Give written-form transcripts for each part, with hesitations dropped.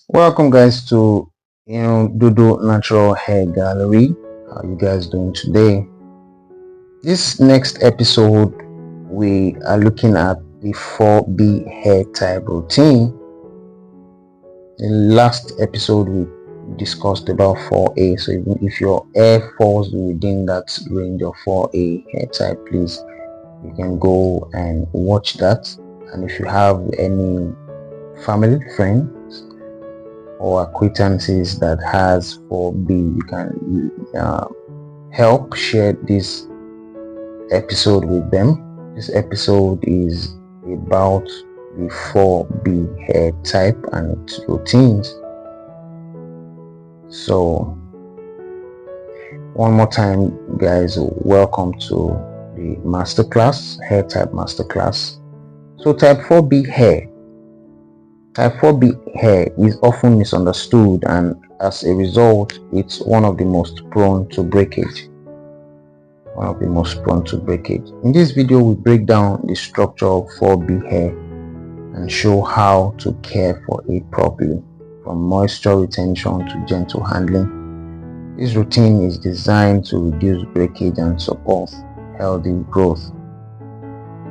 Welcome guys to Dodo Natural Hair Gallery. How you guys doing today? This next episode we are looking at the 4B hair type routine. In the last episode we discussed about 4A, so even if your hair falls within that range of 4A hair type, please you can go and watch that. And if you have any family friends or acquaintances that has 4B, you can help share this episode with them. This episode is about the 4B hair type and its routines. So one more time guys, welcome to the masterclass, hair type masterclass. So type 4B hair. Type 4B hair is often misunderstood, and as a result, it's one of the most prone to breakage. In this video, we break down the structure of 4B hair and show how to care for it properly, from moisture retention to gentle handling. This routine is designed to reduce breakage and support healthy growth.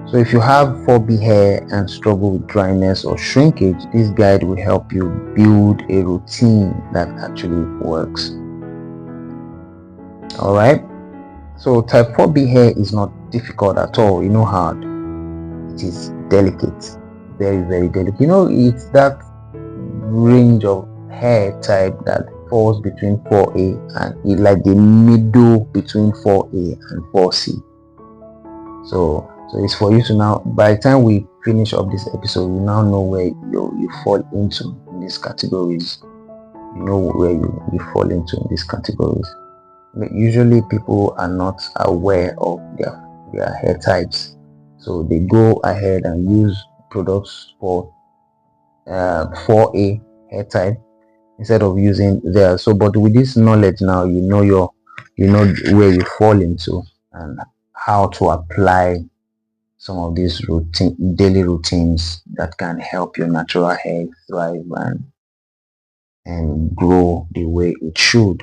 So if you have 4B hair and struggle with dryness or shrinkage, this guide will help you build a routine that actually works. Alright, so type 4B hair is not difficult at all, hard. It is delicate, very, very delicate. It's that range of hair type that falls between 4A and like the middle between 4A and 4C. So it's for you to now, by the time we finish up this episode, you now know where you fall into in these categories. You know where you fall into in these categories. Usually people are not aware of their hair types, so they go ahead and use products for 4A hair type instead of using theirs. So but with this knowledge now, you know where you fall into and how to apply some of these daily routines that can help your natural hair thrive and grow the way it should.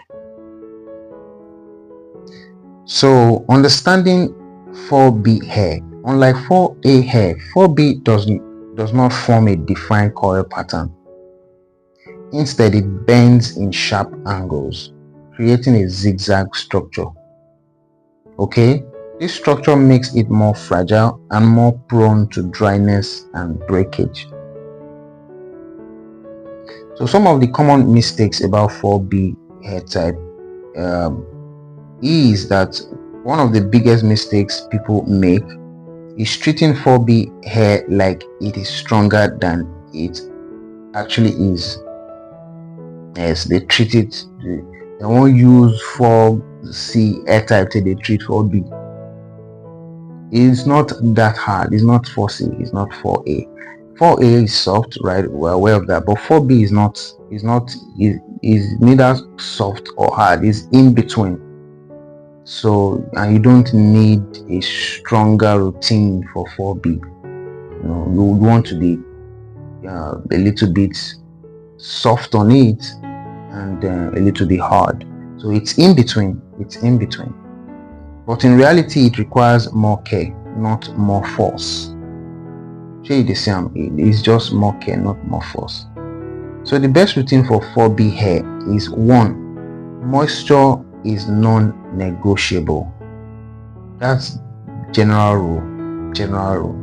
So understanding 4B hair, unlike 4A hair, 4B does not form a defined coil pattern. Instead, it bends in sharp angles, creating a zigzag structure. Okay, this structure makes it more fragile and more prone to dryness and breakage. So some of the common mistakes about 4B hair type is that one of the biggest mistakes people make is treating 4B hair like it is stronger than it actually is. Yes, they treat it, they won't use 4C hair type till they treat 4B. It's not that hard. It's not 4C, it's not 4A. 4A is soft, right? We're aware of that, but 4B is neither soft or hard. It's in between. So, and you don't need a stronger routine for 4B. You would want to be a little bit soft on it and a little bit hard. So it's in between. But in reality, it requires more care, not more force. It's just more care, not more force. So the best routine for 4B hair is 1. Moisture is non-negotiable. That's general rule.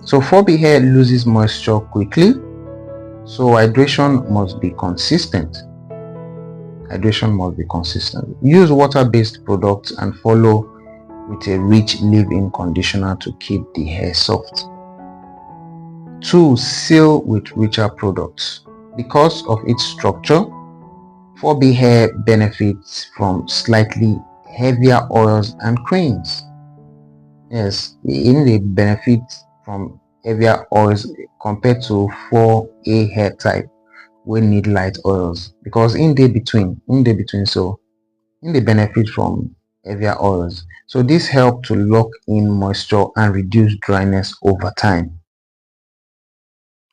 So 4B hair loses moisture quickly, so hydration must be consistent. Use water-based products and follow with a rich leave-in conditioner to keep the hair soft. 2. Seal with richer products. Because of its structure, 4B hair benefits from slightly heavier oils and creams. Yes, they benefit from heavier oils compared to 4A hair type, we need light oils, because in the between, so they benefit from heavier oils. So this helps to lock in moisture and reduce dryness over time.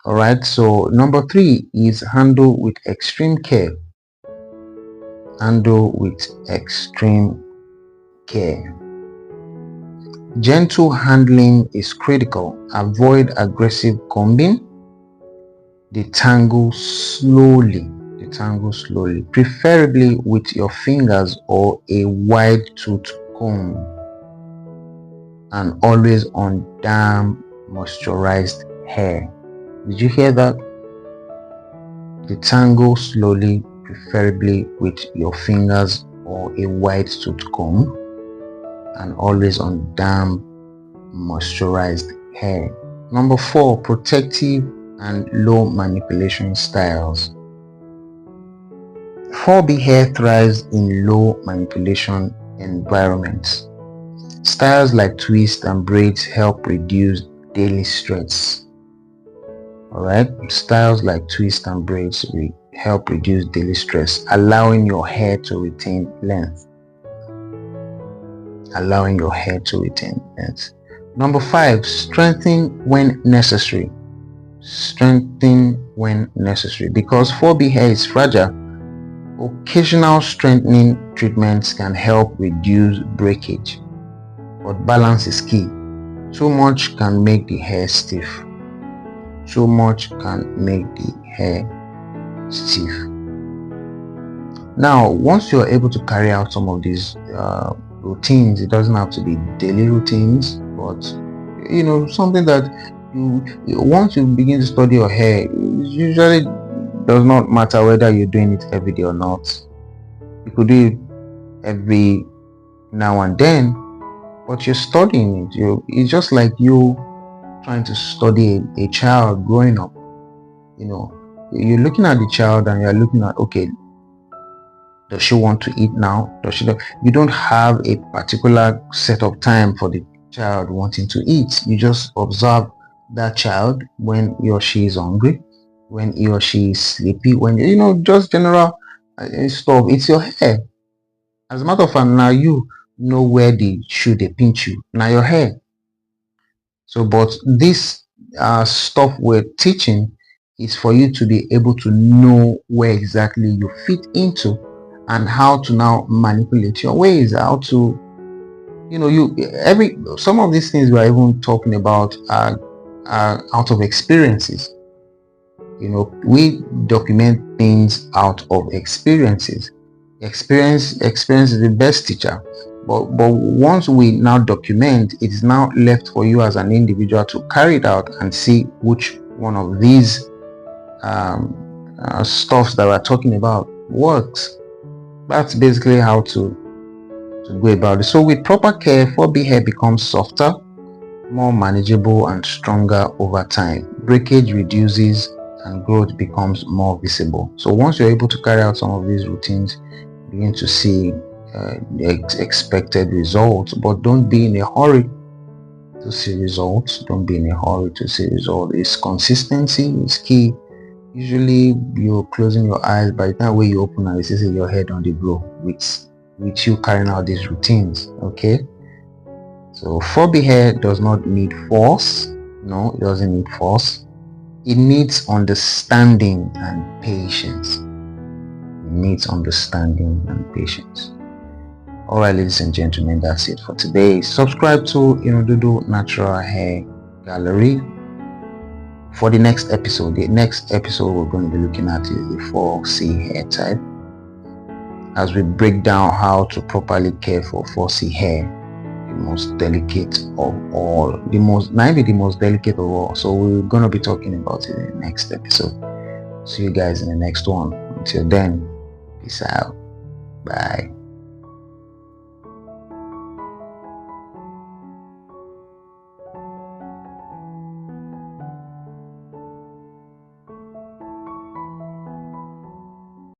All right, so number 3 is handle with extreme care. Handle with extreme care. Gentle handling is critical. Avoid aggressive combing. Detangle slowly. Detangle slowly, preferably with your fingers or a wide tooth comb, and always on damp, moisturized hair. Did you hear that? Detangle slowly, preferably with your fingers or a wide tooth comb, and always on damp, moisturized hair. Number 4, protective and low manipulation styles. 4B hair thrives in low manipulation environments. Styles like twists and braids help reduce daily stress. Alright, styles like twists and braids help reduce daily stress, allowing your hair to retain length. Number 5, strengthen when necessary. Strengthen when necessary. Because 4B hair is fragile, occasional strengthening treatments can help reduce breakage, but balance is key. Too much can make the hair stiff. Now, once you're able to carry out some of these routines, it doesn't have to be daily routines, but something that once you begin to study your hair, it usually does not matter whether you're doing it every day or not. You could do it every now and then, but you're studying it. It's just like you trying to study a child growing up. You're looking at the child and you're looking at, okay, does she want to eat now? You don't have a particular set of time for the child wanting to eat. You just observe that child when he or she is hungry, when he or she is sleepy, when just general stuff. It's your hair. As a matter of fact, now you know where the shoe they pinch you. Now your hair. So, but this stuff we're teaching is for you to be able to know where exactly you fit into, and how to now manipulate your ways, how to some of these things we're even talking about are out of experiences. We document things out of experiences. Experience is the best teacher. But once we now document, it is now left for you as an individual to carry it out and see which one of these stuffs that we're talking about works. That's basically how to go about it. So with proper care, 4B hair becomes softer, more manageable, and stronger over time. Breakage reduces and growth becomes more visible. So once you're able to carry out some of these routines, you begin to see the expected results. But don't be in a hurry to see results. It's consistency is key. Usually you're closing your eyes, by the time when you open and you see your head on the grow with you carrying out these routines. Okay, so 4B hair does not need force. No, it doesn't need force. It needs understanding and patience. Alright, ladies and gentlemen, that's it for today. Subscribe to Dudu Natural Hair Gallery for the next episode. The next episode we're going to be looking at is the 4C hair type, as we break down how to properly care for 4C hair, the most delicate of all. Maybe the most delicate of all. So we're going to be talking about it in the next episode. See you guys in the next one. Until then, peace out. Bye.